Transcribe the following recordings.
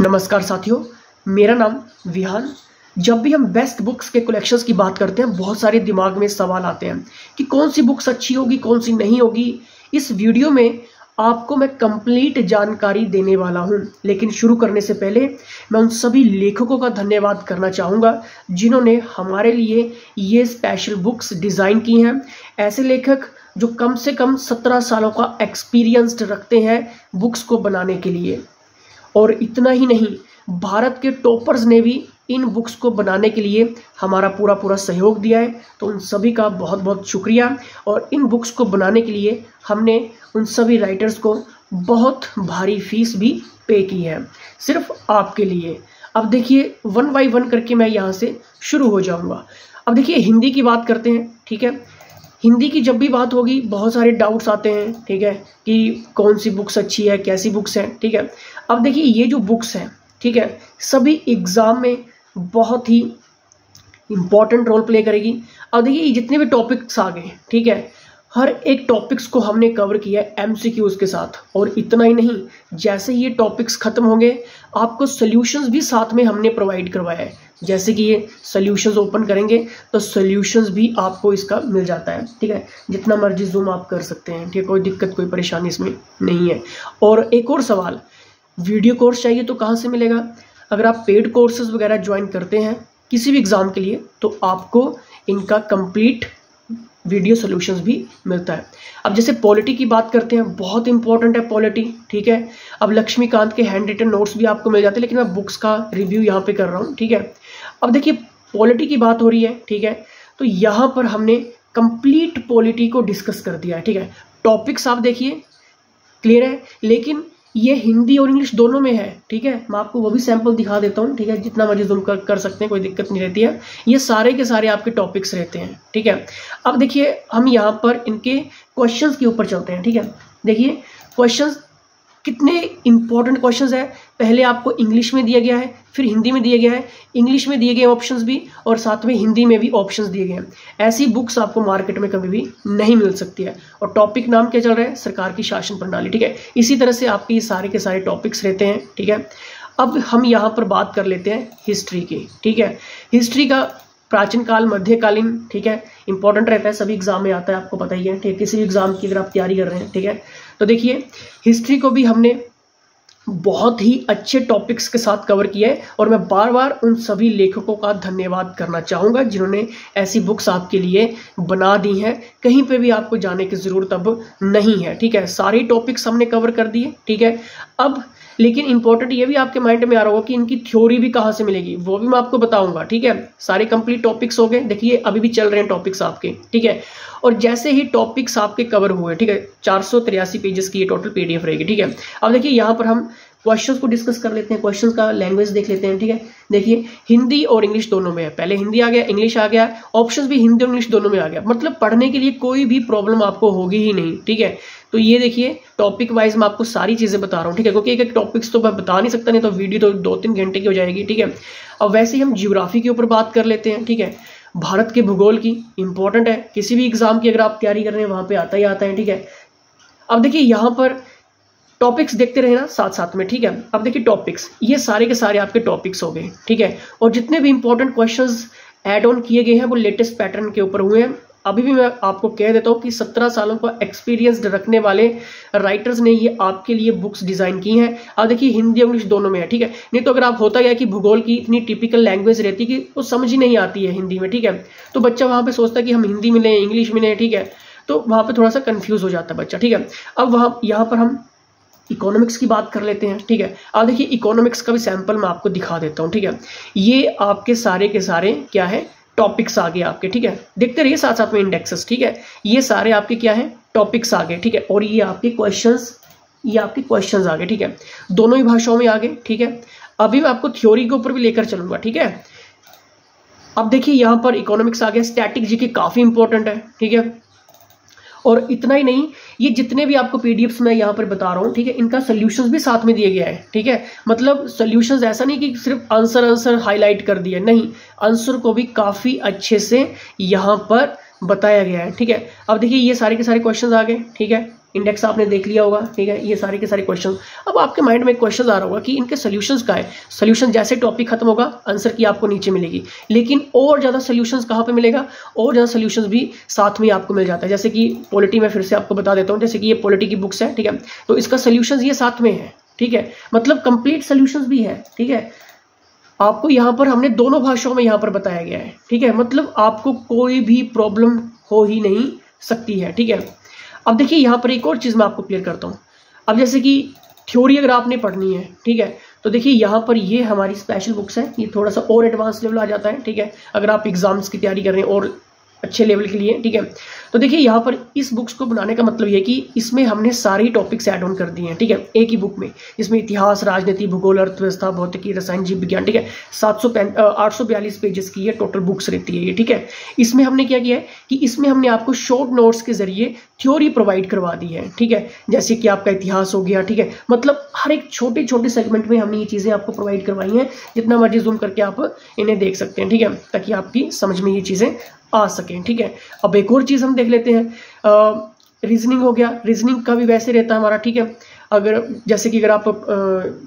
नमस्कार साथियों, मेरा नाम विहान। जब भी हम बेस्ट बुक्स के कलेक्शंस की बात करते हैं, बहुत सारे दिमाग में सवाल आते हैं कि कौन सी बुक्स अच्छी होगी, कौन सी नहीं होगी। इस वीडियो में आपको मैं कंप्लीट जानकारी देने वाला हूं, लेकिन शुरू करने से पहले मैं उन सभी लेखकों का धन्यवाद करना चाहूँगा जिन्होंने हमारे लिए ये स्पेशल बुक्स डिज़ाइन की हैं। ऐसे लेखक जो कम से कम 17 सालों का एक्सपीरियंस रखते हैं बुक्स को बनाने के लिए। और इतना ही नहीं, भारत के टॉपर्स ने भी इन बुक्स को बनाने के लिए हमारा पूरा सहयोग दिया है, तो उन सभी का बहुत बहुत शुक्रिया। और इन बुक्स को बनाने के लिए हमने उन सभी राइटर्स को बहुत भारी फीस भी पे की है, सिर्फ आपके लिए। अब देखिए, वन बाय वन करके मैं यहाँ से शुरू हो जाऊँगा। अब देखिए, हिंदी की बात करते हैं, ठीक है। हिंदी की जब भी बात होगी, बहुत सारे डाउट्स आते हैं, ठीक है, कि कौन सी बुक्स अच्छी है, कैसी बुक्स हैं, ठीक है। अब देखिए, ये जो बुक्स हैं, ठीक है, सभी एग्ज़ाम में बहुत ही इम्पॉर्टेंट रोल प्ले करेगी। अब देखिए, ये जितने भी टॉपिक्स आ गए, ठीक है, हर एक टॉपिक्स को हमने कवर किया है एमसीक्यूज़ के साथ। और इतना ही नहीं, जैसे ये टॉपिक्स ख़त्म होंगे, आपको सॉल्यूशंस भी साथ में हमने प्रोवाइड करवाया है। जैसे कि ये सॉल्यूशंस ओपन करेंगे तो सॉल्यूशंस भी आपको इसका मिल जाता है, ठीक है। जितना मर्जी जूम आप कर सकते हैं, ठीक है, कोई दिक्कत कोई परेशानी इसमें नहीं है। और एक और सवाल, वीडियो कोर्स चाहिए तो कहाँ से मिलेगा? अगर आप पेड कोर्सेज वगैरह ज्वाइन करते हैं किसी भी एग्ज़ाम के लिए, तो आपको इनका कंप्लीट वीडियो सॉल्यूशंस भी मिलता है। अब जैसे पॉलिटी की बात करते हैं, बहुत इंपॉर्टेंट है पॉलिटी, ठीक है। अब लक्ष्मीकांत के हैंड रिटन नोट्स भी आपको मिल जाते हैं, लेकिन मैं बुक्स का रिव्यू यहाँ पे कर रहा हूँ, ठीक है। अब देखिए, पॉलिटी की बात हो रही है, ठीक है, तो यहाँ पर हमने कंप्लीट पॉलिटी को डिस्कस कर दिया है, ठीक है। टॉपिक्स आप देखिए, क्लियर है, लेकिन ये हिंदी और इंग्लिश दोनों में है, ठीक है। मैं आपको वो भी सैंपल दिखा देता हूँ, ठीक है, जितना मर्जी जूम कर सकते हैं, कोई दिक्कत नहीं रहती है। ये सारे के सारे आपके टॉपिक्स रहते हैं, ठीक है। अब देखिए, हम यहाँ पर इनके क्वेश्चंस के ऊपर चलते हैं, ठीक है। देखिए, क्वेश्चंस कितने इंपॉर्टेंट क्वेश्चंस है। पहले आपको इंग्लिश में दिया गया है, फिर हिंदी में दिया गया है, इंग्लिश में दिए गए ऑप्शंस भी, और साथ में हिंदी में भी ऑप्शंस दिए गए हैं। ऐसी बुक्स आपको मार्केट में कभी भी नहीं मिल सकती है। और टॉपिक नाम क्या चल रहा है? सरकार की शासन प्रणाली, ठीक है। इसी तरह से आपके ये सारे के सारे टॉपिक्स रहते हैं, ठीक है। अब हम यहाँ पर बात कर लेते हैं हिस्ट्री की, ठीक है। हिस्ट्री का प्राचीन काल, मध्यकालीन, ठीक है, इंपॉर्टेंट रहता है, सभी एग्जाम में आता है, आपको पता ही है, ठीक है। किसी भी एग्जाम की अगर आप तैयारी कर रहे हैं, ठीक है, तो देखिए, हिस्ट्री को भी हमने बहुत ही अच्छे टॉपिक्स के साथ कवर किया है। और मैं बार बार उन सभी लेखकों का धन्यवाद करना चाहूँगा जिन्होंने ऐसी बुक्स आपके लिए बना दी हैं। कहीं पे भी आपको जाने की ज़रूरत अब नहीं है, ठीक है। सारे टॉपिक्स हमने कवर कर दिए, ठीक है। अब लेकिन इंपॉर्टेंट ये भी आपके माइंड में आ रहा होगा कि इनकी थ्योरी भी कहाँ से मिलेगी, वो भी मैं आपको बताऊंगा, ठीक है। सारे कंप्लीट टॉपिक्स हो गए, देखिए अभी भी चल रहे हैं टॉपिक्स आपके, ठीक है। और जैसे ही टॉपिक्स आपके कवर हुए, ठीक है, 483 पेजेस की ये टोटल पीडीएफ रहेगी, ठीक है। अब देखिए, यहाँ पर हम क्वेश्चंस को डिस्कस कर लेते हैं, क्वेश्चंस का लैंग्वेज देख लेते हैं, ठीक है। देखिए, हिंदी और इंग्लिश दोनों में है, पहले हिंदी आ गया, इंग्लिश आ गया, ऑप्शंस भी हिंदी और इंग्लिश दोनों में आ गया। मतलब पढ़ने के लिए कोई भी प्रॉब्लम आपको होगी ही नहीं, ठीक है। तो ये देखिए, टॉपिक वाइज मैं आपको सारी चीज़ें बता रहा हूँ, ठीक है, क्योंकि एक एक टॉपिक्स तो मैं बता नहीं सकता, नहीं तो वीडियो तो 2-3 घंटे की हो जाएगी, ठीक है। अब वैसे ही हम ज्योग्राफी के ऊपर बात कर लेते हैं, ठीक है। भारत के भूगोल की इंपॉर्टेंट है, किसी भी एग्जाम की अगर आप तैयारी कर रहे हैं वहाँ पे आता ही आता है, ठीक है। अब देखिए, यहाँ पर टॉपिक्स देखते रहे ना साथ साथ में, ठीक है। अब देखिए, टॉपिक्स ये सारे के सारे आपके टॉपिक्स हो गए, ठीक है। और जितने भी इंपॉर्टेंट क्वेश्चंस ऐड ऑन किए गए हैं वो लेटेस्ट पैटर्न के ऊपर हुए हैं। अभी भी मैं आपको कह देता हूँ कि 17 सालों का एक्सपीरियंस रखने वाले राइटर्स ने ये आपके लिए बुक्स डिज़ाइन की हैं। अब देखिए, हिंदी और इंग्लिश दोनों में है, ठीक है। नहीं तो अगर आप होता है कि भूगोल की इतनी टिपिकल लैंग्वेज रहती है कि वो समझ ही नहीं आती है हिंदी में, ठीक है। तो बच्चा वहाँ पे सोचता है कि हम हिंदी में लें, इंग्लिश में लें, ठीक है। तो वहाँ पे थोड़ा सा कंफ्यूज हो जाता है बच्चा, ठीक है। अब वहाँ यहाँ पर हम इकोनॉमिक्स की बात कर लेते हैं, ठीक है। अब देखिए, इकोनॉमिक्स का भी सैंपल मैं आपको दिखा देता हूँ, ठीक है। ये आपके सारे के सारे क्या है, टॉपिक्स आ गए आपके, ठीक है। देखते रहिए साथ साथ में इंडेक्सेस, ठीक है। ये सारे आपके क्या है, टॉपिक्स आ गए, ठीक है। और ये आपके क्वेश्चंस आ गए, ठीक है। दोनों ही भाषाओं में आ गए, ठीक है। अभी मैं आपको थ्योरी के ऊपर भी लेकर चलूंगा, ठीक है। अब देखिए, यहाँ पर इकोनॉमिक्स आ गया, स्टैटिक जीके काफी इंपॉर्टेंट है, ठीक है। और इतना ही नहीं, ये जितने भी आपको पीडीएफ्स मैं यहाँ पर बता रहा हूँ, ठीक है, इनका सॉल्यूशंस भी साथ में दिया गया है, ठीक है। मतलब सॉल्यूशंस ऐसा नहीं कि सिर्फ आंसर हाईलाइट कर दिया, नहीं, आंसर को भी काफ़ी अच्छे से यहाँ पर बताया गया है, ठीक है। अब देखिए, ये सारे के सारे क्वेश्चंस आ गए, ठीक है, इंडेक्स आपने देख लिया होगा, ठीक है, ये सारे के सारे क्वेश्चन। अब आपके माइंड में एक क्वेश्चन आ रहा होगा कि इनके सोल्यूशंस क्या है। सोल्यूशन जैसे टॉपिक खत्म होगा आंसर की आपको नीचे मिलेगी, लेकिन और ज़्यादा सोल्यूशंस कहाँ पे मिलेगा, और ज़्यादा सोल्यूशंस भी साथ में आपको मिल जाता है। जैसे कि पॉलिटी में फिर से आपको बता देता हूँ, जैसे कि ये पॉलिटी की बुक्स है, ठीक है, तो इसका सोल्यूशंस ये साथ में है, ठीक है, मतलब कंप्लीट सोल्यूशंस भी है, ठीक है। आपको यहाँ पर हमने दोनों भाषाओं में यहाँ पर बताया गया है, ठीक है, मतलब आपको कोई भी प्रॉब्लम हो ही नहीं सकती है, ठीक है। अब देखिए यहाँ पर एक और चीज़ मैं आपको क्लियर करता हूँ। अब जैसे कि थ्योरी अगर आपने पढ़नी है, ठीक है, तो देखिए यहाँ पर ये हमारी स्पेशल बुक्स है, ये थोड़ा सा और एडवांस लेवल आ जाता है, ठीक है, अगर आप एग्जाम्स की तैयारी कर रहे हैं और अच्छे लेवल के लिए, ठीक है। तो देखिए यहाँ पर इस बुक्स को बनाने का मतलब ये कि इसमें हमने सारी टॉपिक्स ऐड ऑन कर दिए हैं, ठीक है, एक ही बुक में। इसमें इतिहास, राजनीति, भूगोल, अर्थव्यवस्था, भौतिकी, रसायन, जीव विज्ञान, ठीक है, 842 पेजेस की ये टोटल बुक्स रहती है ये, ठीक है। इसमें हमने क्या किया है कि इसमें हमने आपको शॉर्ट नोट्स के जरिए थ्योरी प्रोवाइड करवा दी है, ठीक है, जैसे कि आपका इतिहास हो गया, ठीक है, मतलब हर एक छोटे छोटे सेगमेंट में हमने ये चीज़ें आपको प्रोवाइड करवाई हैं। जितना मर्जी जूम करके आप इन्हें देख सकते हैं, ठीक है, ताकि आपकी समझ में ये चीज़ें आ सकें, ठीक है। अब एक और चीज़ हम देख लेते हैं, रीजनिंग हो गया। रीजनिंग का भी वैसे रहता है हमारा, ठीक है, अगर जैसे कि अगर आप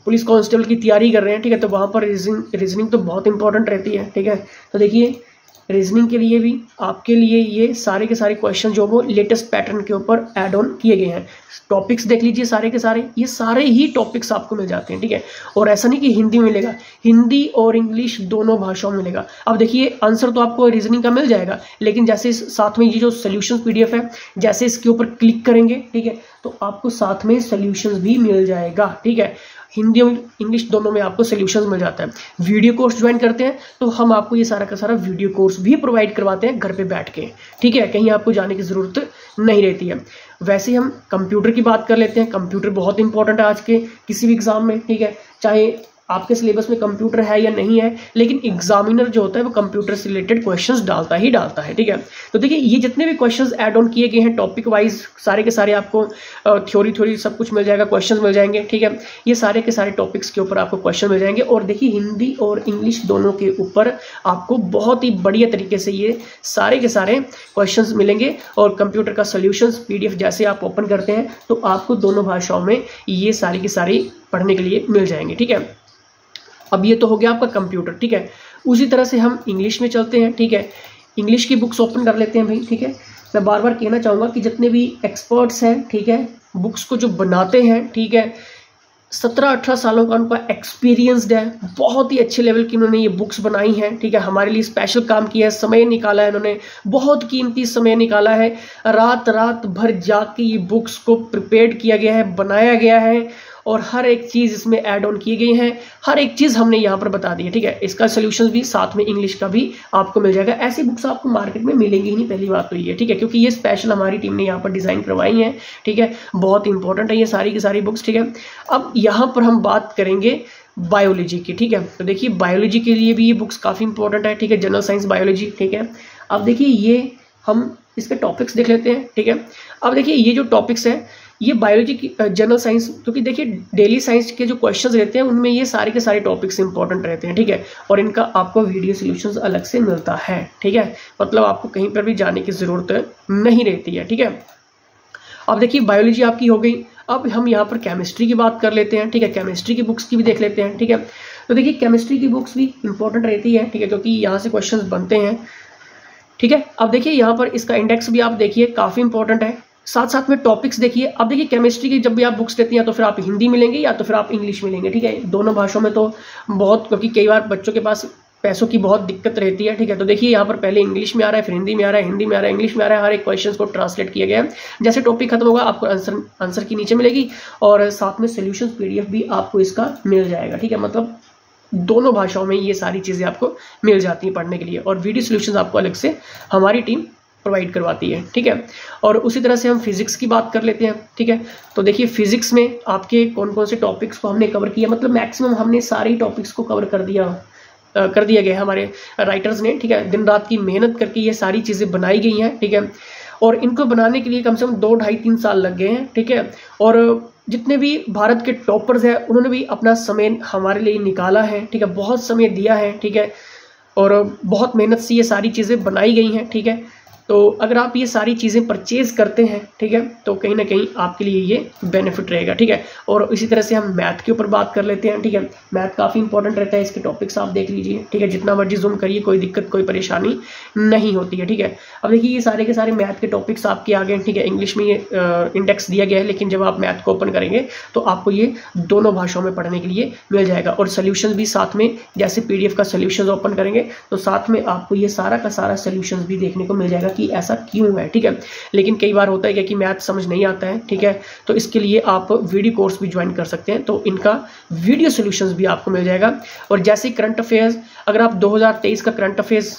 पुलिस कांस्टेबल की तैयारी कर रहे हैं, ठीक है, तो वहाँ पर रीजनिंग तो बहुत इंपॉर्टेंट रहती है, ठीक है। तो देखिए रीजनिंग के लिए भी आपके लिए ये सारे के सारे क्वेश्चन जो वो लेटेस्ट पैटर्न के ऊपर ऐड ऑन किए गए हैं। टॉपिक्स देख लीजिए सारे के सारे, ये सारे ही टॉपिक्स आपको मिल जाते हैं, ठीक है। और ऐसा नहीं कि हिंदी में मिलेगा, हिंदी और इंग्लिश दोनों भाषाओं में मिलेगा। अब देखिए आंसर तो आपको रीजनिंग का मिल जाएगा, लेकिन जैसे साथ में ये जो सोल्यूशन PDF है, जैसे इसके ऊपर क्लिक करेंगे, ठीक है, तो आपको साथ में सोल्यूशन भी मिल जाएगा, ठीक है। हिंदी और इंग्लिश दोनों में आपको सोल्यूशंस मिल जाता है। वीडियो कोर्स ज्वाइन करते हैं तो हम आपको ये सारा का सारा वीडियो कोर्स भी प्रोवाइड करवाते हैं घर पे बैठ के, ठीक है, कहीं आपको जाने की ज़रूरत नहीं रहती है। वैसे हम कंप्यूटर की बात कर लेते हैं। कंप्यूटर बहुत इंपॉर्टेंट है आज के किसी भी एग्जाम में, ठीक है, चाहे आपके सिलेबस में कंप्यूटर है या नहीं है, लेकिन एग्जामिनर जो होता है वो कंप्यूटर से रिलेटेड क्वेश्चंस डालता ही डालता है, ठीक है। तो देखिए ये जितने भी क्वेश्चंस ऐड ऑन किए गए हैं टॉपिक वाइज, सारे के सारे आपको थ्योरी सब कुछ मिल जाएगा, क्वेश्चंस मिल जाएंगे, ठीक है। ये सारे के सारे टॉपिक्स के ऊपर आपको क्वेश्चन मिल जाएंगे। और देखिए हिंदी और इंग्लिश दोनों के ऊपर आपको बहुत ही बढ़िया तरीके से ये सारे के सारे क्वेश्चंस मिलेंगे। और कंप्यूटर का सोल्यूशंस PDF जैसे आप ओपन करते हैं तो आपको दोनों भाषाओं में ये सारी की सारी पढ़ने के लिए मिल जाएंगे, ठीक है। अब ये तो हो गया आपका कंप्यूटर, ठीक है। उसी तरह से हम इंग्लिश में चलते हैं, ठीक है। इंग्लिश की बुक्स ओपन कर लेते हैं भाई, ठीक है। मैं बार बार कहना चाहूँगा कि जितने भी एक्सपर्ट्स हैं, ठीक है, बुक्स को जो बनाते हैं, ठीक है, 17-18 सालों का उनका एक्सपीरियंसड है, बहुत ही अच्छे लेवल की उन्होंने ये बुक्स बनाई हैं, ठीक है। हमारे लिए स्पेशल काम किया है, समय निकाला है, उन्होंने बहुत कीमती समय निकाला है, रात भर जाग के ये बुक्स को प्रिपेयर किया गया है, बनाया गया है, और हर एक चीज़ इसमें ऐड ऑन की गई है, हर एक चीज़ हमने यहाँ पर बता दी है, ठीक है। इसका सोल्यूशन भी साथ में इंग्लिश का भी आपको मिल जाएगा। ऐसी बुक्स आपको मार्केट में मिलेंगी ही नहीं, पहली बात तो ये, ठीक है, क्योंकि ये स्पेशल हमारी टीम ने यहाँ पर डिज़ाइन करवाई है, ठीक है। बहुत इंपॉर्टेंट है ये सारी की सारी बुक्स, ठीक है। अब यहाँ पर हम बात करेंगे बायोलॉजी की, ठीक है। तो देखिए बायोलॉजी के लिए भी ये बुक्स काफ़ी इंपॉर्टेंट है, ठीक है, जनरल साइंस बायोलॉजी, ठीक है। अब देखिए ये हम इसके टॉपिक्स देख लेते हैं, ठीक है। अब देखिए ये जो टॉपिक्स हैं ये बायोलॉजी की जनरल साइंस, क्योंकि देखिए डेली साइंस के जो क्वेश्चंस रहते हैं उनमें ये सारे के सारे टॉपिक्स इंपॉर्टेंट रहते हैं, ठीक है। और इनका आपको वीडियो सॉल्यूशंस अलग से मिलता है, ठीक है, मतलब आपको कहीं पर भी जाने की ज़रूरत नहीं रहती है, ठीक है। अब देखिए बायोलॉजी आपकी हो गई। अब हम यहाँ पर केमिस्ट्री की बात कर लेते हैं, ठीक है, केमिस्ट्री की बुक्स की भी देख लेते हैं, ठीक है। तो देखिए केमिस्ट्री की बुक्स भी इंपॉर्टेंट रहती है, ठीक है, क्योंकि यहाँ से क्वेश्चन बनते हैं, ठीक है। अब देखिए यहाँ पर इसका इंडेक्स भी आप देखिए काफ़ी इंपॉर्टेंट है, साथ साथ में टॉपिक्स देखिए। अब देखिए केमिस्ट्री की जब भी आप बुक्स लेते हैं तो फिर आप हिंदी मिलेंगे या तो फिर आप इंग्लिश मिलेंगे, ठीक है। दोनों भाषाओं में तो बहुत, क्योंकि कई बार बच्चों के पास पैसों की बहुत दिक्कत रहती है, ठीक है। तो देखिए यहाँ पर पहले इंग्लिश में आ रहा है, फिर हिंदी में आ रहा है, हिंदी में आ रहा है, इंग्लिश में आ रहा है, हर एक क्वेश्चन को ट्रांसलेट किया गया है। जैसे टॉपिक खत्म होगा आपको आंसर की नीचे मिलेगी और साथ में सोल्यूशन PDF भी आपको इसका मिल जाएगा, ठीक है। मतलब दोनों भाषाओं में ये सारी चीज़ें आपको मिल जाती हैं पढ़ने के लिए, और वीडियो सॉल्यूशंस आपको अलग से हमारी टीम प्रोवाइड करवाती है, ठीक है। और उसी तरह से हम फिजिक्स की बात कर लेते हैं, ठीक है। तो देखिए फिजिक्स में आपके कौन कौन से टॉपिक्स को हमने कवर किया, मतलब मैक्सिमम हमने सारे टॉपिक्स को कवर कर दिया गया हमारे राइटर्स ने, ठीक है। दिन रात की मेहनत करके ये सारी चीज़ें बनाई गई हैं, ठीक है। और इनको बनाने के लिए कम से कम 2, 2.5, 3 साल लग गए हैं, ठीक है। और जितने भी भारत के टॉपर्स हैं उन्होंने भी अपना समय हमारे लिए निकाला है, ठीक है, बहुत समय दिया है, ठीक है। और बहुत मेहनत से ये सारी चीज़ें बनाई गई हैं, ठीक है। तो अगर आप ये सारी चीज़ें परचेज करते हैं, ठीक है, तो कहीं ना कहीं आपके लिए ये बेनिफिट रहेगा, ठीक है। और इसी तरह से हम मैथ के ऊपर बात कर लेते हैं, ठीक है। मैथ काफ़ी इंपॉर्टेंट रहता है, इसके टॉपिक्स आप देख लीजिए, ठीक है। जितना मर्जी जूम करिए, कोई दिक्कत कोई परेशानी नहीं होती है, ठीक है। अब देखिए ये सारे के सारे मैथ के टॉपिक्स आपके आ गए, ठीक है। इंग्लिश में ये इंडेक्स दिया गया है, लेकिन जब आप मैथ को ओपन करेंगे तो आपको ये दोनों भाषाओं में पढ़ने के लिए मिल जाएगा। और सोल्यूशन भी साथ में, जैसे PDF का सोल्यूशन ओपन करेंगे तो साथ में आपको ये सारा का सारा सोल्यूशन भी देखने को मिल जाएगा कि ऐसा क्यों है, ठीक है। लेकिन कई बार होता है कि मैथ समझ नहीं आता है, ठीक है, तो इसके लिए आप वीडियो कोर्स भी ज्वाइन कर सकते हैं, तो इनका वीडियो सोल्यूशंस भी आपको मिल जाएगा। और जैसे करंट अफेयर्स, अगर आप 2023 का करंट अफेयर्स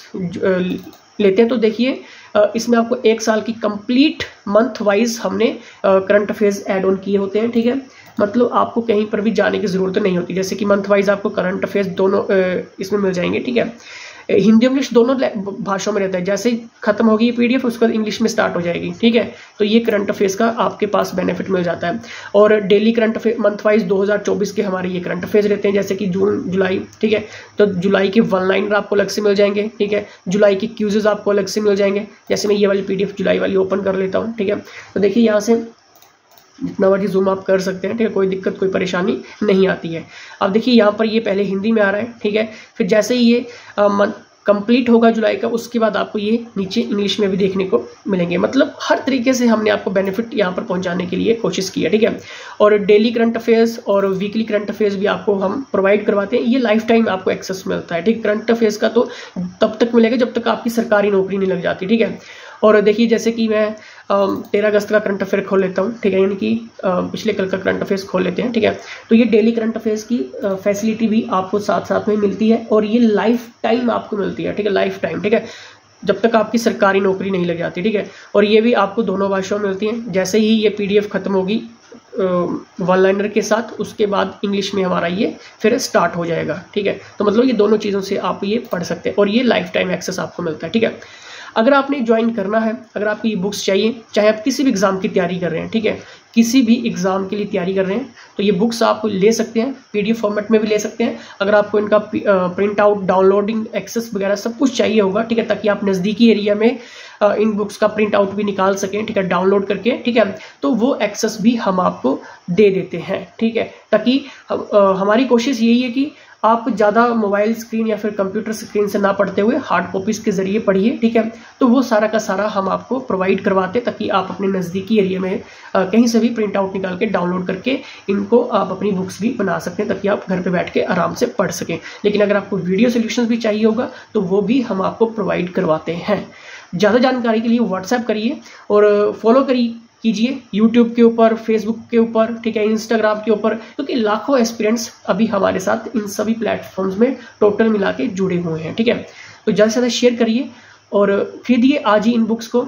लेते हैं तो देखिए इसमें आपको 1 साल की कंप्लीट मंथ वाइज हमने करंट अफेयर्स ऐड ऑन किए होते हैं, ठीक है। मतलब आपको कहीं पर भी जाने की ज़रूरत नहीं होती, जैसे कि मंथ वाइज आपको करंट अफेयर्स दोनों इसमें मिल जाएंगे, ठीक है। हिंदी इंग्लिश दोनों भाषाओं में रहता है, जैसे ही खत्म होगी ये PDF उसके बाद इंग्लिश में स्टार्ट हो जाएगी, ठीक है। तो ये करंट अफेयर्स का आपके पास बेनिफिट मिल जाता है। और daily current affair month wise 2024 के हमारे ये करंट अफेयर्स रहते हैं, जैसे कि जून जुलाई, ठीक है। तो जुलाई के 1 लाइनर आपको अलग से मिल जाएंगे, ठीक है। जुलाई के क्यूजेज आपको अलग से मिल जाएंगे, जैसे मैं ये वाली PDF जुलाई वाली ओपन कर लेता हूँ, ठीक है। तो देखिए यहाँ से जितना मर्जी जूम आप कर सकते हैं, ठीक है, कोई दिक्कत कोई परेशानी नहीं आती है। अब देखिए यहाँ पर ये पहले हिंदी में आ रहा है, ठीक है। फिर जैसे ही ये कंप्लीट होगा जुलाई का, उसके बाद आपको ये नीचे इंग्लिश में भी देखने को मिलेंगे। मतलब हर तरीके से हमने आपको बेनिफिट यहाँ पर पहुँचाने के लिए कोशिश की है, ठीक है। और डेली करंट अफेयर्स और वीकली करंट अफेयर्स भी आपको हम प्रोवाइड करवाते हैं, ये लाइफ टाइम आपको एक्सेस मिलता है, ठीक। करंट अफेयर्स का तो तब तक मिलेगा जब तक आपकी सरकारी नौकरी नहीं लग जाती, ठीक है। और देखिए जैसे कि मैं 13 अगस्त का करंट अफेयर खोल लेता हूँ, ठीक है, यानी कि पिछले कल का करंट अफेयर्स खोल लेते हैं, ठीक है। तो ये डेली करंट अफेयर्स की फैसिलिटी भी आपको साथ साथ में मिलती है, और ये लाइफ टाइम आपको मिलती है, ठीक है, लाइफ टाइम, ठीक है, जब तक आपकी सरकारी नौकरी नहीं लग जाती, ठीक है। और ये भी आपको दोनों भाषाओं में मिलती हैं। जैसे ही ये PDF खत्म होगी 1 लाइनर के साथ, उसके बाद इंग्लिश में हमारा ये फिर स्टार्ट हो जाएगा, ठीक है। तो मतलब ये दोनों चीज़ों से आप ये पढ़ सकते हैं, और ये लाइफ टाइम एक्सेस आपको मिलता है, ठीक है। अगर आपने ज्वाइन करना है, अगर आपको ये बुक्स चाहिए, चाहे आप किसी भी एग्ज़ाम की तैयारी कर रहे हैं, ठीक है, किसी भी एग्ज़ाम के लिए तैयारी कर रहे हैं, तो ये बुक्स आप ले सकते हैं, PDF फॉर्मेट में भी ले सकते हैं। अगर आपको इनका प्रिंट आउट, डाउनलोडिंग एक्सेस वगैरह सब कुछ चाहिए होगा, ठीक है, ताकि आप नज़दीकी एरिया में इन बुक्स का प्रिंट आउट भी निकाल सकें, ठीक है, डाउनलोड करके, ठीक है, तो वो एक्सेस भी हम आपको दे देते हैं, ठीक है। ताकि हमारी कोशिश यही है कि आप ज़्यादा मोबाइल स्क्रीन या फिर कंप्यूटर स्क्रीन से ना पढ़ते हुए हार्ड कॉपीज़ के ज़रिए पढ़िए, ठीक है। तो वो सारा का सारा हम आपको प्रोवाइड करवाते, ताकि आप अपने नज़दीकी एरिया में कहीं से भी प्रिंट आउट निकाल के डाउनलोड करके इनको आप अपनी बुक्स भी बना सकते हैं, ताकि आप घर पे बैठ के आराम से पढ़ सकें। लेकिन अगर आपको वीडियो सोल्यूशंस भी चाहिए होगा तो वो भी हम आपको प्रोवाइड करवाते हैं। ज़्यादा जानकारी के लिए व्हाट्सएप करिए और फॉलो कीजिए यूट्यूब के ऊपर, फेसबुक के ऊपर, ठीक है, इंस्टाग्राम के ऊपर, क्योंकि लाखों एस्पिरेंट्स अभी हमारे साथ इन सभी प्लेटफॉर्म्स में टोटल मिला के जुड़े हुए हैं, ठीक है। तो ज़्यादा से ज़्यादा शेयर करिए और खरीदिए आज ही इन बुक्स को।